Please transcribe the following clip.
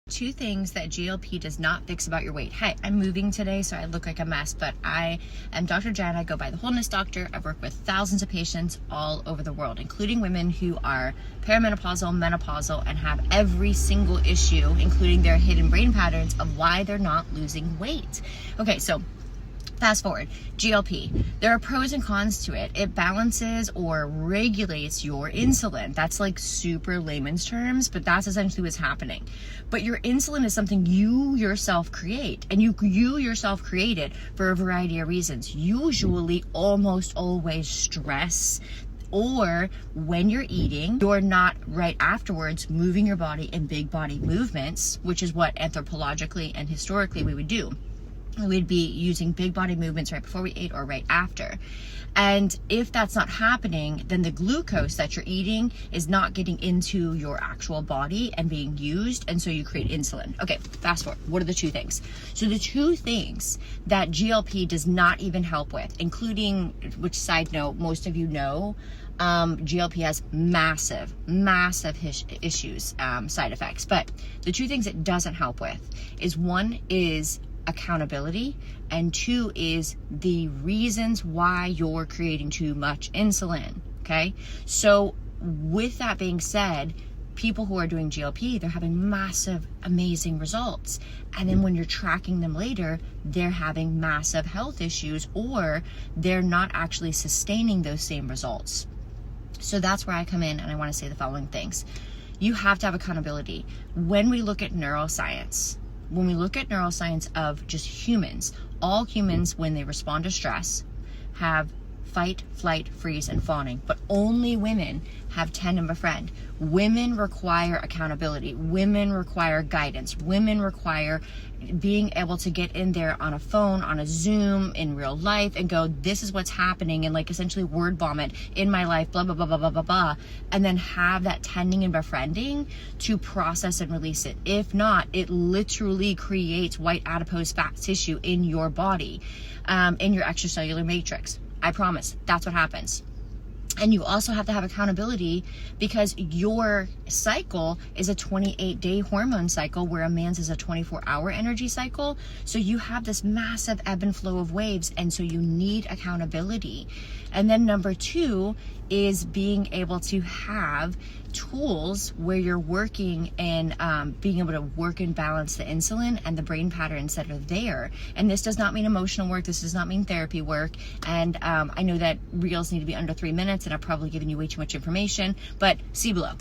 Two things that GLP does not fix about your weight. Hi, I'm moving today, so I look like a mess, but I am Dr. Jen. I go by the Wholeness Doctor. I've worked with thousands of patients all over the world, including women who are perimenopausal, menopausal, and have every single issue, including their hidden brain patterns of why they're not losing weight. Okay, so fast forward, GLP. There are pros and cons to it. It balances or regulates your insulin. That's like super layman's terms, but that's essentially what's happening. But your insulin is something you yourself create, and you yourself create it for a variety of reasons. Usually, almost always stress, or when you're eating, you're not right afterwards moving your body in big body movements, which is what anthropologically and historically we would do. We'd be using big body movements right before we ate or right after. And if that's not happening, then the glucose that you're eating is not getting into your actual body and being used, and so you create insulin. Okay, fast forward. What are the two things? So the two things that GLP does not even help with, including, which side note, most of you know, GLP has massive issues, side effects. But the two things it doesn't help with is, one is accountability, and two is the reasons why you're creating too much insulin. Okay, so with that being said, people who are doing GLP, they're having massive, amazing results, and then when you're tracking them later, they're having massive health issues, or they're not actually sustaining those same results. So that's where I come in, and I want to say the following things. You have to have accountability. When we look at neuroscience of just humans, all humans, when they respond to stress, have fight, flight, freeze, and fawning, but only women have 10 and befriend. Women require accountability. Women require guidance. Women require being able to get in there on a phone, on a Zoom, in real life, and go, this is what's happening, and like essentially word vomit in my life, blah, blah, blah, blah, blah, blah, blah, and then have that tending and befriending to process and release it. If not, it literally creates white adipose fat tissue in your body, in your extracellular matrix. I promise, that's what happens. And you also have to have accountability, because your cycle is a 28-day hormone cycle, where a man's is a 24-hour energy cycle. So you have this massive ebb and flow of waves, and so you need accountability. And then number two is being able to have tools where you're working and being able to work and balance the insulin and the brain patterns that are there. And this does not mean emotional work. This does not mean therapy work. And I know that reels need to be under 3 minutes, and I've probably given you way too much information, but see below.